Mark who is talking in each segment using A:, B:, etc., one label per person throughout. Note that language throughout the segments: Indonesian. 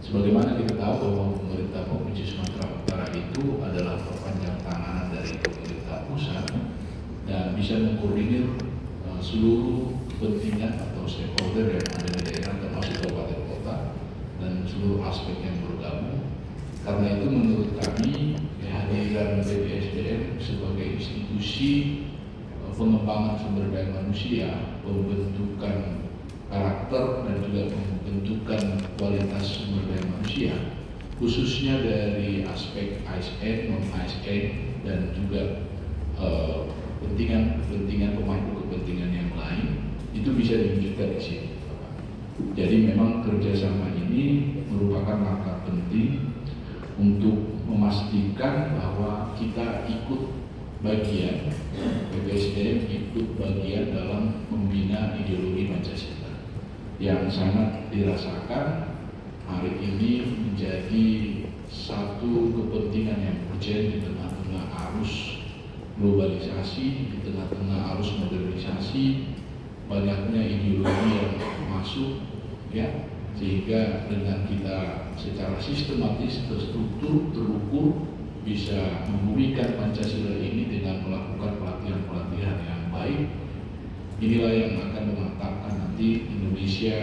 A: Sebagaimana kita tahu bahwa pemerintah Provinsi Sumatera Utara itu adalah perpanjang tangan dari pemerintah pusat dan bisa mengkoordinir seluruh kepentingan atau stakeholder yang ada di daerah termasuk kabupaten kota dan seluruh aspek yang bergabung. Karena itu menurut kami kehadiran BPSDM sebagai institusi pengembangan sumber daya manusia, pembentukan karakter dan juga pembentukan kualitas sumber daya manusia, khususnya dari aspek ASN, non-ASN dan juga kepentingan pemangku kepentingan yang lain itu bisa diwujudkan di sini. Jadi memang kerjasama ini merupakan langkah penting untuk memastikan bahwa kita ikut bagian, BPSDM ikut bagian dalam membina ideologi Pancasila yang sangat dirasakan hari ini menjadi satu kepentingan yang urgent di tengah-tengah arus globalisasi, di tengah-tengah arus modernisasi, banyaknya ideologi yang masuk, ya, sehingga dengan kita secara sistematis, terstruktur, terukur bisa membumikan Pancasila ini dengan melakukan pelatihan-pelatihan yang baik. Inilah yang akan memantapkan nanti Indonesia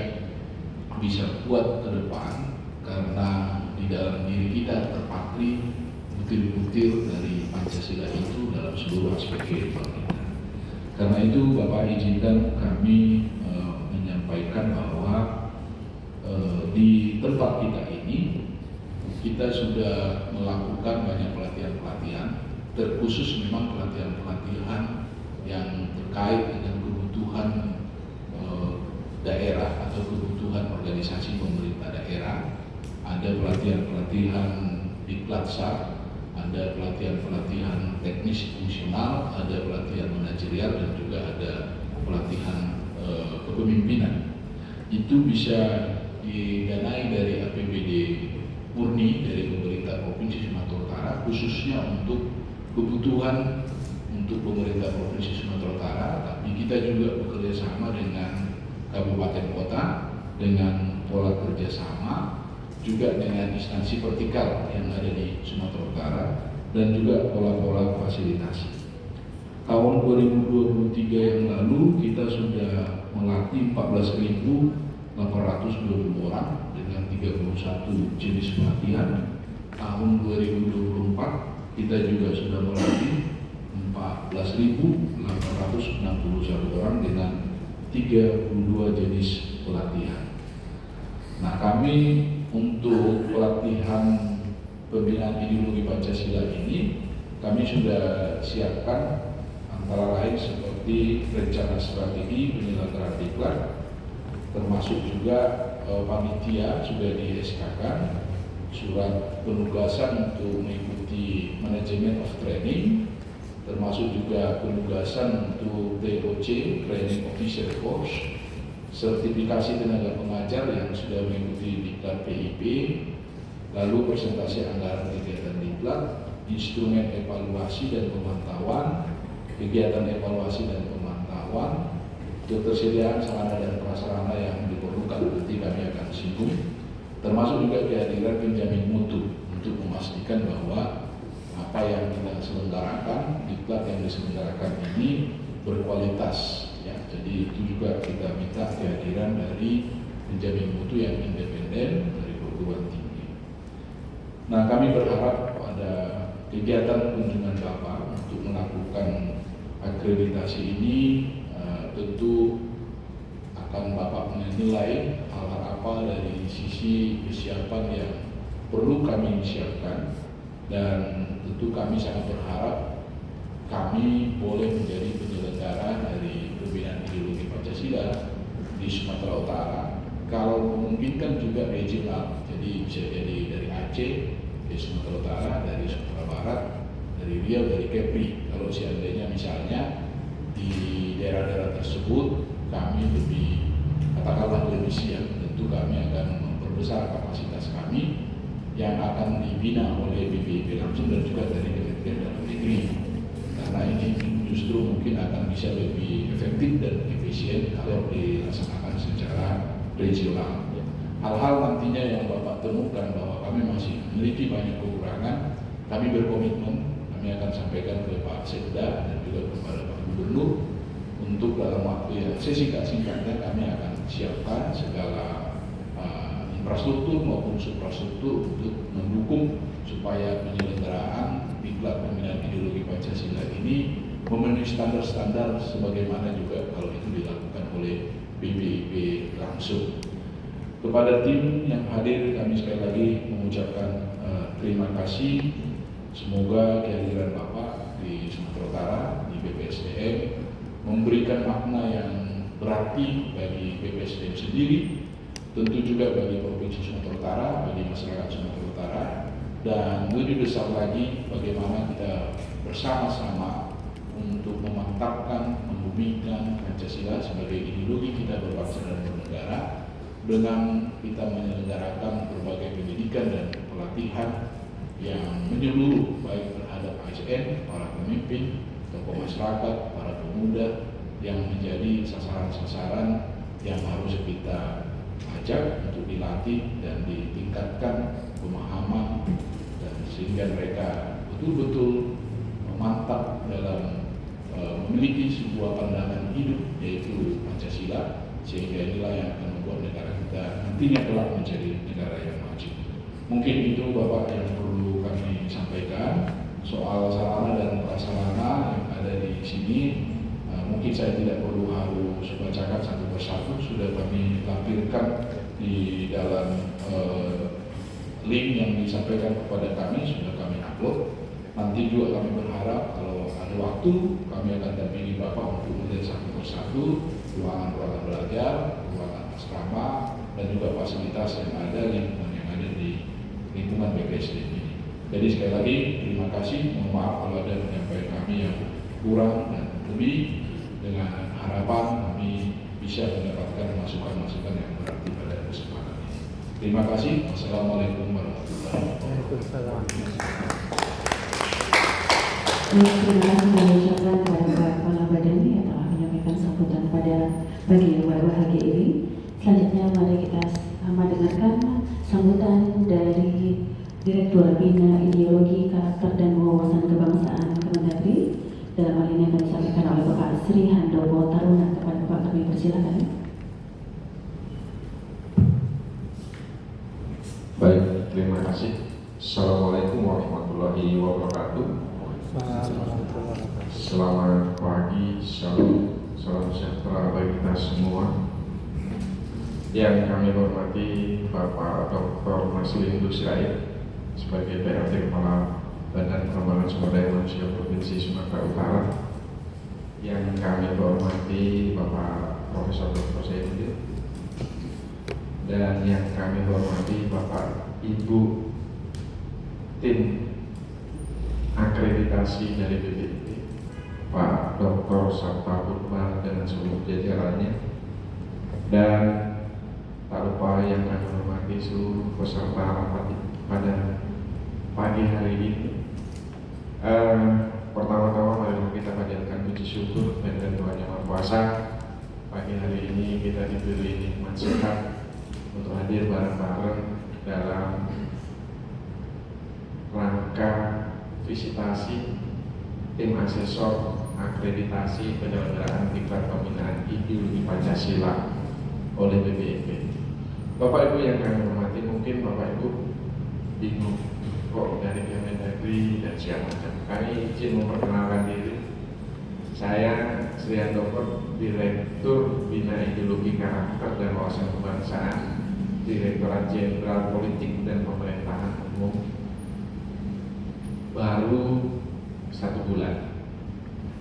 A: bisa kuat ke depan karena di dalam diri kita terpatri butir-butir dari Pancasila itu dalam seluruh aspek kehidupan kita. Karena itu Bapak izinkan kami menyampaikan bahwa di tempat kita ini kita sudah melakukan banyak pelatihan-pelatihan, terkhusus memang pelatihan-pelatihan yang terkait dengan kebutuhan daerah atau kebutuhan organisasi pemerintah daerah. Ada pelatihan-pelatihan di Platsa, ada pelatihan-pelatihan teknis fungsional, ada pelatihan manajerial dan juga ada pelatihan kepemimpinan. Itu bisa didanai dari APBD murni dari pemerintah Provinsi Sumatera Utara, khususnya untuk kebutuhan untuk pemerintah Provinsi Sumatera Utara, tapi kita juga bekerja sama dengan kabupaten kota, dengan pola kerjasama, juga dengan instansi vertikal yang ada di Sumatera Utara, dan juga pola-pola fasilitasi. Tahun 2023 yang lalu kita sudah melatih 14.820 orang dengan 31 jenis pelatihan. Tahun 2024 kita juga sudah melatih 14.861 orang dengan 32 jenis pelatihan. Nah, kami untuk pelatihan pembinaan ideologi Pancasila ini kami sudah siapkan antara lain seperti rencana strategi penyelenggaraan diklat, termasuk juga panitia sudah di SK-kan, surat penugasan untuk mengikuti manajemen of training, termasuk juga penugasan untuk TOC, Training Officer Course, sertifikasi tenaga pengajar yang sudah mengikuti diklat PIP, lalu presentasi anggaran kegiatan diklat, instrumen evaluasi dan pemantauan, kegiatan evaluasi dan pemantauan, ketersediaan sarana dan prasarana yang diperlukan nanti kami akan singgung, termasuk juga kehadiran penjamin mutu untuk memastikan bahwa apa yang kita selenggarakan, diklat yang diselenggarakan ini berkualitas. Ya, jadi itu juga kita minta kehadiran dari penjamin mutu yang independen dari perguruan tinggi. Nah, kami berharap pada kegiatan kunjungan Bapak untuk melakukan akreditasi ini tentu akan Bapak menilai hal-hal apa dari sisi kesiapan yang perlu kami siapkan, dan tentu kami sangat berharap kami boleh menjadi penyelenggara dari pembinaan ideologi Pancasila di Sumatera Utara. Kalau memungkinkan juga regional, jadi bisa jadi dari Aceh, dari Sumatera Utara, dari Sumatera Barat, dari Riau, dari Kepri. Kalau seandainya misalnya di daerah-daerah tersebut kami lebih, katakanlah lebih siap, tentu kami akan memperbesar kapasitas kami yang akan dibina oleh BPIP langsung dan juga dari Kementerian Dalam Negeri. Karena ini justru mungkin akan bisa lebih efektif dan efisien kalau dilaksanakan secara regional. Hal-hal nantinya yang Bapak temukan bahwa kami masih memiliki banyak kekurangan, kami berkomitmen, kami akan sampaikan ke Pak Sekda dan juga kepada Pak Gubernur untuk dalam waktu yang sesingkat-singkatnya kami akan siapkan segala infrastruktur maupun suprastruktur untuk mendukung supaya penyelenggaraan diklat pembinaan ideologi Pancasila ini memenuhi standar-standar sebagaimana juga kalau itu dilakukan oleh BPIP langsung. Kepada tim yang hadir kami sekali lagi mengucapkan terima kasih. Semoga kehadiran Bapak di Sumatera Utara di BPSDM memberikan makna yang berarti bagi BPSDM sendiri, tentu juga bagi Provinsi Sumatera Utara, bagi masyarakat Sumatera Utara, dan lebih besar lagi bagaimana kita bersama-sama untuk memantapkan, membumikan Pancasila sebagai ideologi kita berbangsa dan bernegara dengan kita menyelenggarakan berbagai pendidikan dan pelatihan yang menyeluruh baik terhadap ASN, para pemimpin, tokoh masyarakat, para pemuda yang menjadi sasaran-sasaran yang harus kita ajak untuk dilatih dan ditingkatkan pemahaman dan sehingga mereka betul-betul mantap dalam memiliki sebuah pandangan hidup yaitu Pancasila, sehingga inilah yang akan membuat negara kita nantinya kelak menjadi negara yang maju. Mungkin itu Bapak yang perlu kami sampaikan soal sarana dan prasarana yang ada di sini. Mungkin saya tidak perlu harus bacakan satu persatu, sudah kami lampirkan di dalam link yang disampaikan kepada kami, sudah kami upload. Nanti juga kami berharap kalau ada waktu kami akan dampingi Bapak untuk melihat satu persatu ruangan-ruangan belajar, ruangan asrama, dan juga fasilitas yang ada, lingkungan yang ada di lingkungan BPSD ini. Jadi sekali lagi terima kasih, mohon maaf kalau ada penyampaian kami yang kurang dan lebih, dengan harapan kami bisa mendapatkan masukan-masukan yang berarti pada kesempatan ini. Terima kasih. Wassalamualaikum warahmatullahi wabarakatuh.
B: Terima kasih kami ucapkan kepada Pak Kepala Badan yang telah menyampaikan sambutan pada pagi yang berbahagia ini. Selanjutnya mari kita sama dengarkan sambutan dari Direktur Bina Ideologi Karakter dan Wawasan Kebangsaan Kemendagri. Dalam hal ini akan disampaikan oleh Bapak Sri Handowo Taruna. Kepada Bapak kami persilakan.
C: Baik, terima kasih. Assalamualaikum warahmatullahi wabarakatuh. Selamat pagi, salam sejahtera bagi kita semua. Yang kami hormati Bapak Dr. Maslin Sirait sebagai PLT Kepala Badan Pengembangan Sumber Daya Manusia Provinsi Sumatera Utara. Yang kami hormati Bapak Profesor Dr. Saifuddin, dan yang kami hormati Bapak Ibu tim akreditasi dari BPIP, Pak Dr. Sabta Purba dengan seluruh jajarannya, dan tak lupa yang kami hormati seluruh peserta rapat pada pagi hari ini. Pertama-tama mari kita panjatkan puji syukur dan doa yang Maha Kuasa. Pagi hari ini kita diberi nikmat sehat untuk hadir bareng-bareng dalam rangka visitasi tim asesor akreditasi penyelenggaraan diklat pembinaan ideologi Pancasila oleh BPIP. Bapak Ibu yang kami hormati, mungkin Bapak Ibu bingung kok dari Kemendagri dan siapa macam. Kami izin memperkenalkan diri. Saya Sri Handoko, Direktur Bina Ideologi Karakter dan Wawasan Kebangsaan, Direktorat Jenderal Politik dan Pemerintahan Umum. Baru 1 bulan.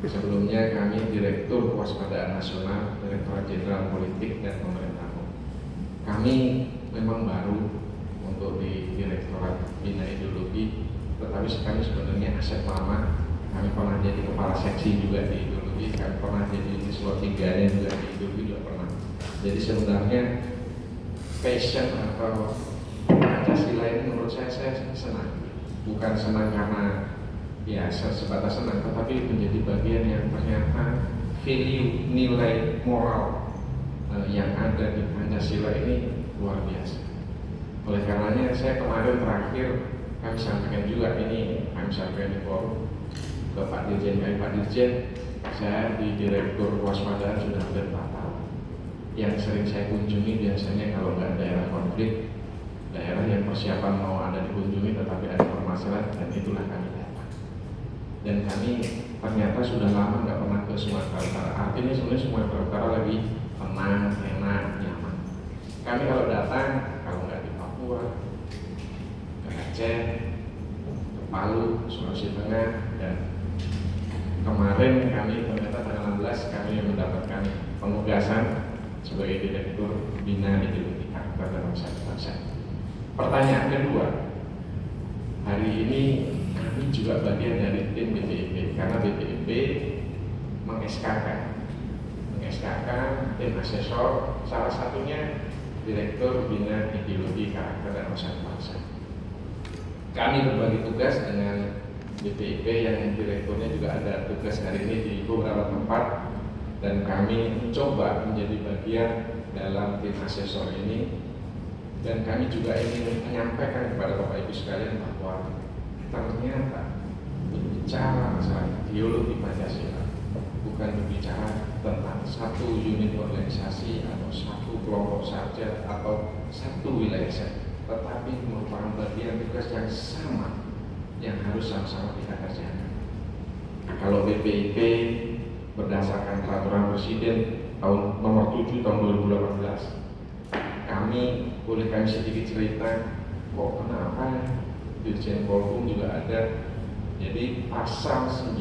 C: Sebelumnya kami Direktur Kewaspadaan Nasional, Direktorat Jenderal Politik dan Pemerintahan Umum. Kami memang baru untuk di Direktorat Bina Ideologi, tetapi kami sebenarnya aset lama. Kami pernah jadi kepala seksi juga di ideologi, kami pernah jadi siswa 3-nya juga di ideologi juga pernah. Jadi sebenarnya passion atau Pancasila ini menurut saya senang. Bukan senang karena ya sebatas senang, tetapi menjadi bagian yang ternyata value, nilai moral yang ada di Pancasila ini luar biasa. Oleh karenanya saya kemarin terakhir kami sampaikan juga, ini kami sampaikan di forum ke Pak Dirjen, Pak Dirjen, saya di Direktur Kewaspadaan sudah hampir 4 tahun. Yang sering saya kunjungi biasanya kalau nggak daerah konflik, daerah yang persiapan mau ada dikunjungi tetapi ada permasalahan, dan itulah kami datang. Dan kami ternyata sudah lama nggak pernah ke Sumatera Utara. Artinya sebenarnya Sumatera Utara lagi tenang, enak, nyaman. Kami kalau datang, kalau nggak di Papua, ke Aceh, ke Palu, Sulawesi Tengah, dan kemarin kami ternyata tanggal 16 kami mendapatkan penugasan sebagai Direktur Bina Ideologi Karakter dan Bangsa. Pertanyaan kedua, hari ini kami juga bagian dari tim BPIP karena BPIP meng-SK-kan tim asesor, salah satunya Direktur Bina Ideologi Karakter dan Bangsa. Kami berbagi tugas dengan BPIP yang direkturnya juga ada tugas hari ini di beberapa tempat, dan kami mencoba menjadi bagian dalam tim asesor ini. Dan kami juga ingin menyampaikan kepada Bapak Ibu sekalian bahwa ternyata berbicara masalah ideologi Pancasila bukan berbicara tentang satu unit organisasi atau satu kelompok saja atau satu wilayah saja, tetapi merupakan bagian tugas yang sama yang harus sama-sama kita kerjakan. Kalau BPIP berdasarkan peraturan Presiden tahun nomor 7 tahun 2018, boleh kami sedikit cerita kok kenapa Dirjen Polhum juga ada. Jadi pasal 9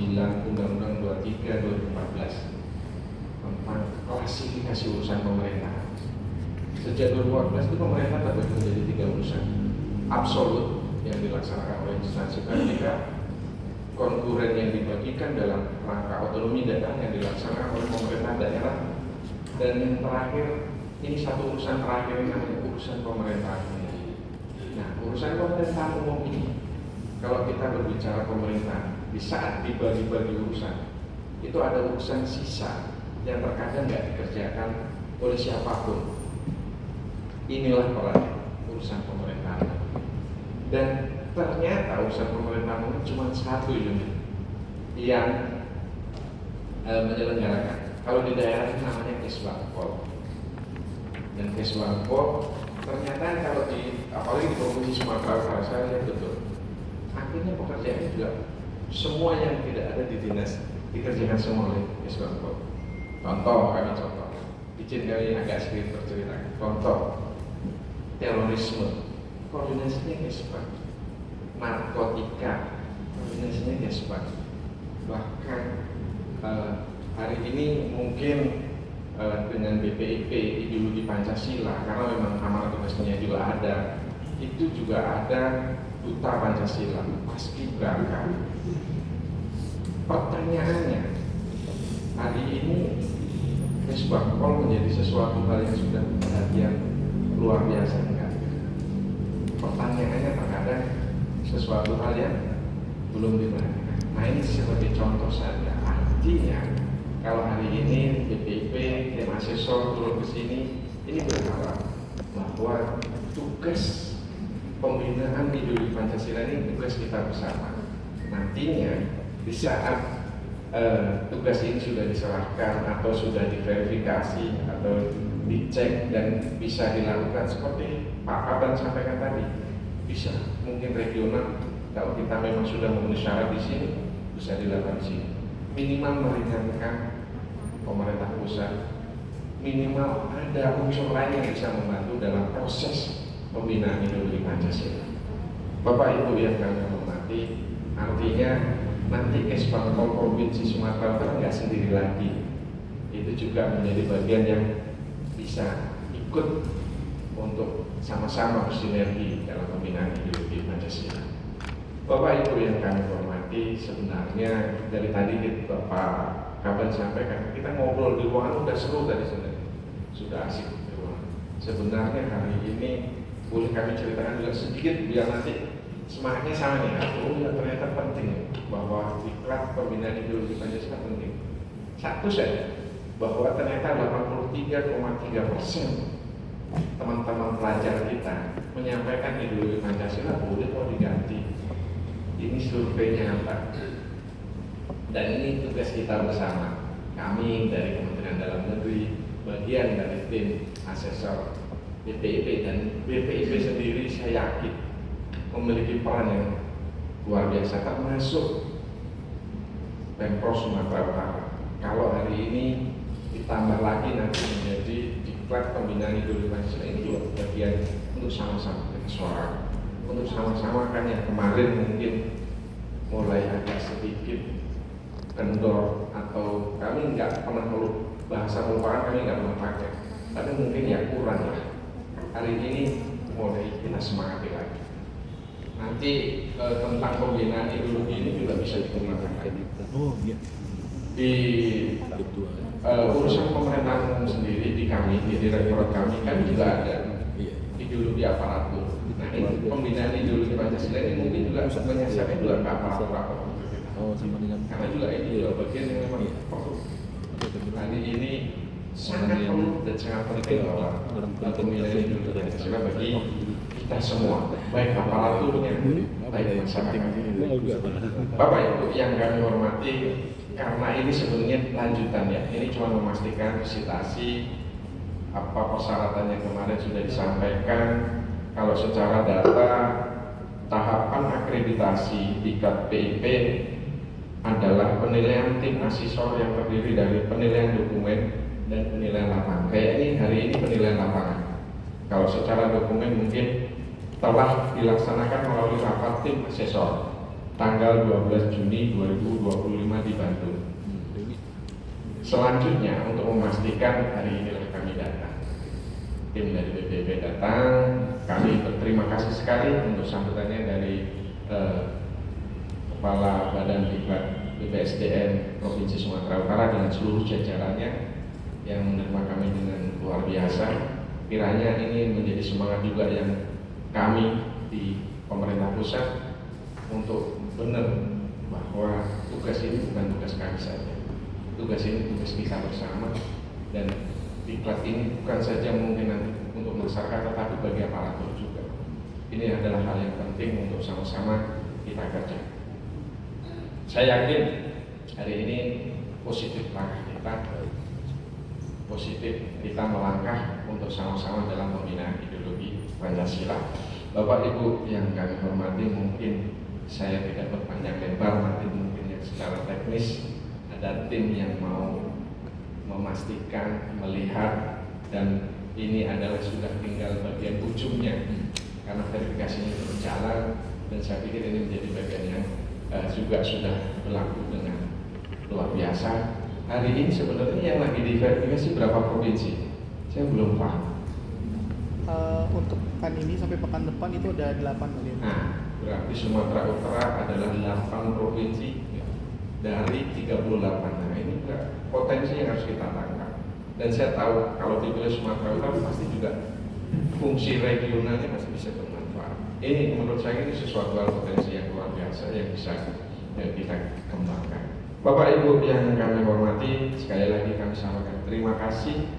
C: Undang-Undang 23 2014 tentang klasifikasi urusan pemerintah. Sejak 2014 itu pemerintah terbagi menjadi 3 urusan absolut yang dilaksanakan oleh instansi ketika konkuren yang dibagikan dalam rangka otonomi daerah yang dilaksanakan oleh pemerintah daerah, dan yang terakhir ini satu urusan terakhir ini namanya urusan pemerintahan umum. Nah, urusan pemerintahan umum ini kalau kita berbicara pemerintah di saat dibagi-bagi urusan itu ada urusan sisa yang terkadang nggak dikerjakan oleh siapapun. Inilah peran urusan pemerintahan. Dan ternyata urusan pemerintahan umum cuma satu unit yang menyelenggarakan. Kalau di daerah ini namanya Kesbangpol. Dan Kesbangpol ternyata kalau apalagi di Provinsi Sumatera Utara, saya lihat betul. Akhirnya pekerjaannya juga semua yang tidak ada di dinas dikerjakan semua oleh Kesbangpol. Contoh, izin kali agak sedikit bercerita. Contoh, terorisme, koordinasinya Kesbang. Narkotika, koordinasinya Kesbang. Bahkan hari ini mungkin dengan BPIP ideologi Pancasila, karena memang amanat tugasnya juga ada, itu juga ada Duta Pancasila, Paskibraka. Pertanyaannya, hari ini Kesbangpol menjadi sesuatu hal yang sudah perhatian luar biasa enggak? Pertanyaannya terkadang sesuatu hal yang belum diperhatikan. Nah, ini sebagai contoh saja. Artinya kalau hari ini BPIP, tim asesor turun ke sini, ini berharap bahwa tugas pembinaan ideologi Pancasila ini tugas kita bersama. Nantinya di saat tugas ini sudah diserahkan atau sudah diverifikasi atau dicek dan bisa dilakukan seperti Pak Kaban sampaikan tadi, bisa mungkin regional. Kalau kita memang sudah memenuhi syarat di sini, bisa dilakukan di sini. Minimal meringankan pemerintah pusat, minimal ada unsur lain yang bisa membantu dalam proses pembinaan ideologi Pancasila. Bapak Ibu yang kami hormati, artinya nanti Kesbangpol Provinsi Sumatera Utara nggak sendiri lagi. Itu juga menjadi bagian yang bisa ikut untuk sama-sama bersinergi dalam pembinaan ideologi Pancasila. Bapak Ibu yang kami hormati, sebenarnya dari tadi Bapak Kaban sampaikan, kita ngobrol di ruangan udah seru tadi sebenarnya, sudah asik di ruangan. Sebenarnya hari ini boleh kami ceritakan juga sedikit biar nanti semangatnya sama nih. Oh ya, ternyata penting bahwa diklat pembinaan ideologi Pancasila penting. Satu saja, bahwa ternyata 83,3% teman-teman pelajar kita menyampaikan ideologi Pancasila, boleh kok diganti. Ini surveinya apa? Dan ini tugas kita bersama. Kami dari Kementerian Dalam Negeri, bagian dari tim asesor BPIP, dan BPIP sendiri saya yakin memiliki peran yang luar biasa, termasuk Pemprov Sumatera Utara. Kalau hari ini ditambah lagi nanti menjadi diklat pembinaan ideologi Pancasila, ini juga bagian untuk sama-sama bersuara, untuk sama-sama kan yang kemarin mungkin mulai agak sedikit kendor atau kami nggak pernah bahasa melupakan, kami nggak pernah pakai, tapi mungkin ya kurang lah. Hari ini mulai kita semangati lagi. Nanti tentang pembinaan ideologi ini juga bisa dikembangkan lagi. Di urusan pemerintahan sendiri di kami, di direktorat kami juga ada ideologi aparatur. Nah, ini pembinaan ideologi Pancasila ini mungkin juga menyasarnya juga ke aparatur. Karena juga ini juga bagian yang memang perlu. Hari ini sangat perlu dan sangat penting bahwa pembinaan ideologi Pancasila bagi kita semua, baik aparaturnya, baik masyarakat. Bapak Ibu yang kami hormati, karena ini sebenarnya lanjutan ya. Ini cuma memastikan visitasi apa persyaratannya kemarin sudah disampaikan. Kalau secara data tahapan akreditasi tingkat PIP adalah penilaian tim asesor yang terdiri dari penilaian dokumen dan penilaian lapangan. Kayak ini hari ini penilaian lapangan. Kalau secara dokumen mungkin telah dilaksanakan melalui rapat tim asesor tanggal 12 Juni 2025 di Bandung. Selanjutnya untuk memastikan hari inilah kami datang. Tim dari BPIP datang, kami berterima kasih sekali untuk sambutannya dari Kepala Badan Diklat BPSDM Provinsi Sumatera Utara dengan seluruh jajarannya yang menerima kami dengan luar biasa. Kiranya ini menjadi semangat juga yang kami di pemerintah pusat untuk benar bahwa tugas ini bukan tugas kami saja, tugas ini tugas kita bersama, dan diklat ini bukan saja mungkin nanti untuk masyarakat tetapi bagi aparatur juga. Ini adalah hal yang penting untuk sama-sama kita kerjakan. Saya yakin hari ini positif langkah kita, positif kita melangkah untuk sama-sama dalam pembinaan ideologi Pancasila. Bapak Ibu yang kami hormati, mungkin saya tidak berpanjang lebar, nanti mungkin yang secara teknis ada tim yang mau memastikan, melihat, dan ini adalah sudah tinggal bagian ujungnya karena verifikasinya berjalan, dan saya pikir ini menjadi bagian yang juga sudah berlaku dengan luar biasa. Hari ini sebenarnya yang lagi diverifikasi berapa provinsi? Saya belum paham.
D: Untuk pekan ini sampai pekan depan itu ada 8 miliar.
C: Nah, berarti Sumatera Utara adalah 8 provinsi dari 38. Nah, ini juga potensi yang harus kita tangkap. Dan saya tahu kalau dipilih Sumatera Utara pasti juga fungsi regionalnya masih bisa bermanfaat. Ini menurut saya ini sesuatu hal potensi yang luar biasa yang bisa kita kembangkan. Bapak Ibu yang kami hormati, sekali lagi kami sampaikan terima kasih.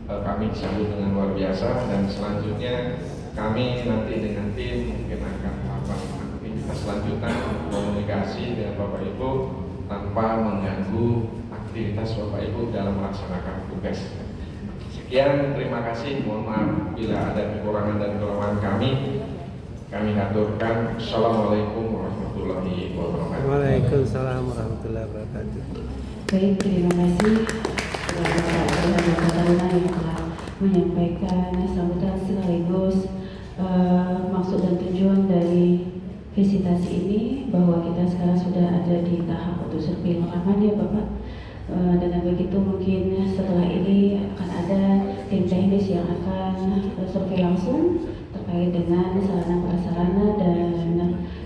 C: Kami disambut dengan luar biasa, dan selanjutnya kami nanti dengan tim mungkin akan melakukan aktivitas lanjutan komunikasi dengan Bapak Ibu tanpa mengganggu aktivitas Bapak Ibu dalam melaksanakan tugas. Sekian, terima kasih. Mohon maaf bila ada kekurangan dan kelemahan kami. Kami aturkan. Assalamualaikum warahmatullahi wabarakatuh.
E: Waalaikumsalam warahmatullahi wabarakatuh.
B: Baik, terima kasih kepada Bapak Taruna yang telah menyampaikan sambutan sekaligus maksud dan tujuan dari visitasi ini, bahwa kita sekarang sudah ada di tahap untuk survei lapangan ya Bapak. Dengan begitu mungkin setelah ini akan ada tim teknis yang akan survei langsung terkait dengan sarana prasarana dan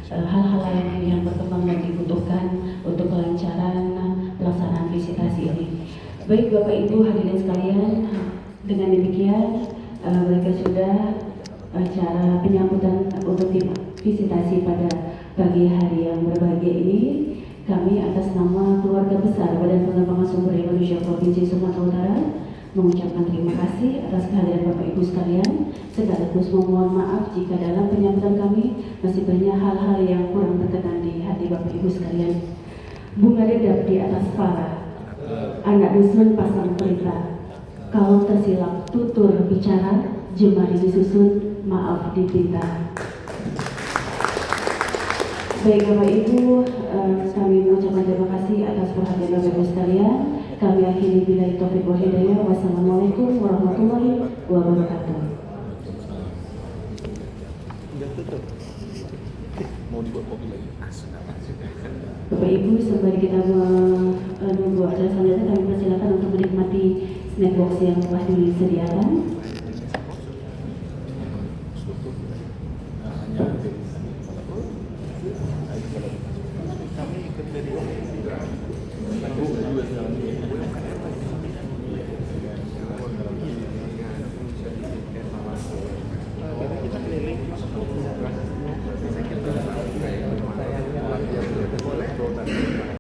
B: hal-hal lain yang berkembang dan dibutuhkan untuk kelancaran pelaksanaan visitasi ini. Baik Bapak Ibu hadirin sekalian, dengan demikian mereka sudah acara penyambutan untuk tim visitasi pada pagi hari yang berbahagia ini. Kami atas nama keluarga besar Badan Pengembangan Sumber Daya Manusia Provinsi Sumatera Utara mengucapkan terima kasih atas kehadiran Bapak Ibu sekalian, sekaligus memohon maaf jika dalam penyambutan kami masih banyak hal-hal yang kurang berkenan di hati Bapak Ibu sekalian. Bunga redap di atas para anak dusun pasang perintah. Kalau tersilap tutur bicara, jemari disusun, maaf dipinta. Baik Bapak Ibu, kami mengucapkan terima kasih atas perhatian Bapak Ibu sekalian. Kami akhiri billahi taufiq wal hidayah. Wassalamualaikum warahmatullahi wabarakatuh.
D: Udah tutup.
A: Mau dibuat kopi lagi?
B: Bapak Ibu, sembari kita menunggu acara selanjutnya, kami persilakan untuk menikmati snack box yang telah disediakan.
D: Kami ikut dari